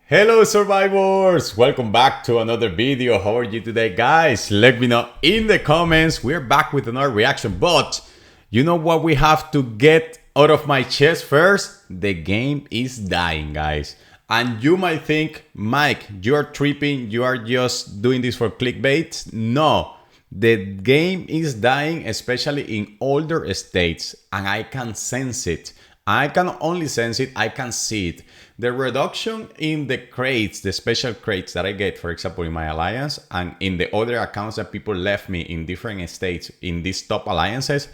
Hello survivors! Welcome back to another video. How are you today, guys? Let me know in the comments. We're back with another reaction, but you know what we have to get out of my chest first? The game is dying, guys. And you might think, Mike, you're tripping, you are just doing this for clickbait. No, the game is dying, especially in older states, and I can sense it. I can only sense it, I can see it. The reduction in the crates, the special crates that I get, for example, in my alliance and in the other accounts that people left me in different states in these top alliances,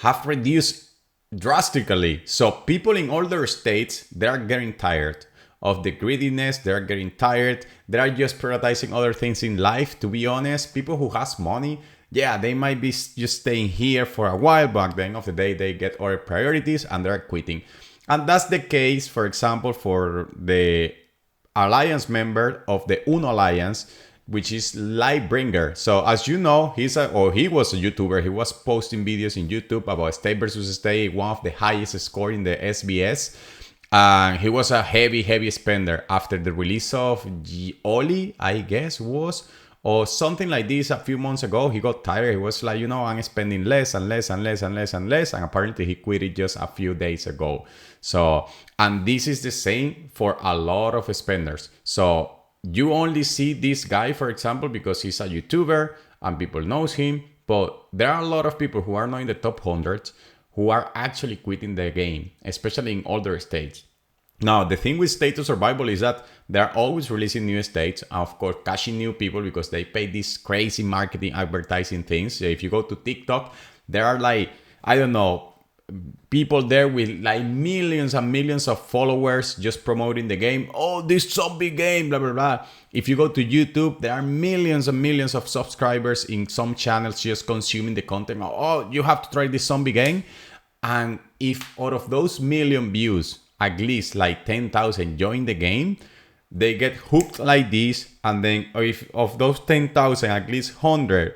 have reduced drastically. So people in older states, they are getting tired of the greediness, they're getting tired, they are just prioritizing other things in life. To be honest, people who has money, yeah, they might be just staying here for a while, but at the end of the day, they get other priorities and they're quitting. And that's the case, for example, for the alliance member of the Uno Alliance, which is Lightbringer. So as you know, he was a YouTuber. He was posting videos in YouTube about state versus state, one of the highest score in the SBS. And he was a heavy spender after the release of Oli, I guess was, or something like this a few months ago. He got tired. He was like, I'm spending less and less. And apparently he quit it just a few days ago. So, and this is the same for a lot of spenders. So you only see this guy, for example, because he's a YouTuber and people knows him. But there are a lot of people who are not in the top 100 who are actually quitting the game, especially in older states. Now, the thing with State of Survival is that they're always releasing new states, and of course, catching new people because they pay these crazy marketing advertising things. So if you go to TikTok, there are like, I don't know, people there with like millions and millions of followers just promoting the game. Oh, this zombie game, blah, blah, blah. If you go to YouTube, there are millions and millions of subscribers in some channels just consuming the content. Oh, you have to try this zombie game. And if out of those million views, at least like 10,000 join the game, they get hooked like this. And then if of those 10,000, at least 100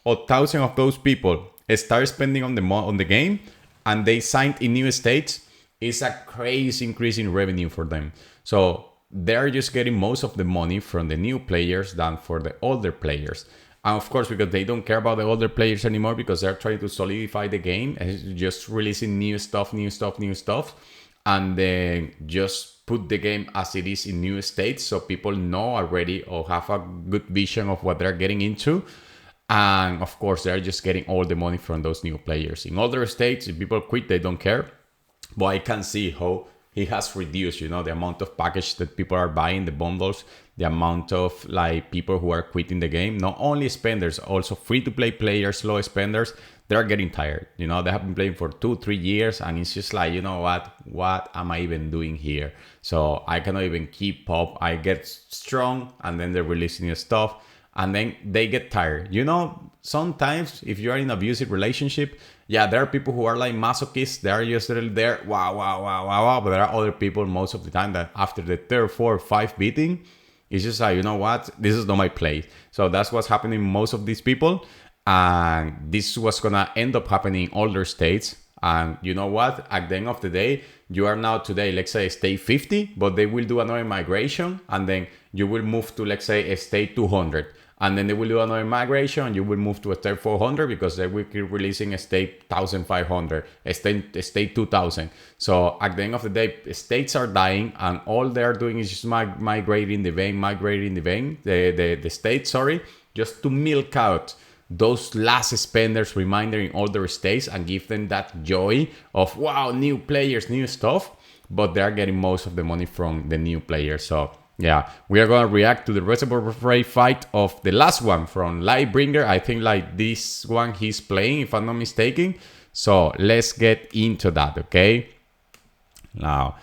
or 1,000 of those people start spending on the game and they signed in new states, it's a crazy increase in revenue for them. So they're just getting most of the money from the new players than for the older players. And of course, because they don't care about the older players anymore, because they're trying to solidify the game and just releasing new stuff, and then just put the game as it is in new states so people know already or have a good vision of what they're getting into. And of course, they're just getting all the money from those new players. In other states, if people quit, they don't care. But I can see how he has reduced, the amount of package that people are buying, the bundles, the amount of like people who are quitting the game. Not only spenders, also free-to-play players, low spenders, they're getting tired. They have been playing for 2-3 years, and it's just like, what am I even doing here? So I cannot even keep up. I get strong, and then they're releasing new stuff, and then they get tired. Sometimes if you are in an abusive relationship, yeah, there are people who are like masochists. They are just there, wow. But there are other people most of the time that after the third, fourth, fifth beating, it's just like, this is not my place. So that's what's happening most of these people. And this is what's gonna end up happening in older states. And you know what? At the end of the day, you are now today, let's say, state 50, but they will do another migration, and then you will move to, let's say, a state 200. And then they will do another migration, and you will move to a state 400 because they will keep releasing a state 1500, a state 2000. So at the end of the day, states are dying, and all they're doing is just migrating the state, just to milk out those last spenders reminder in older states and give them that joy of, wow, new players, new stuff. But they're getting most of the money from the new players. So yeah, we are going to react to the Reservoir Fray fight of the last one from Lightbringer. I think like this one he's playing, if I'm not mistaken. So let's get into that, okay? Now,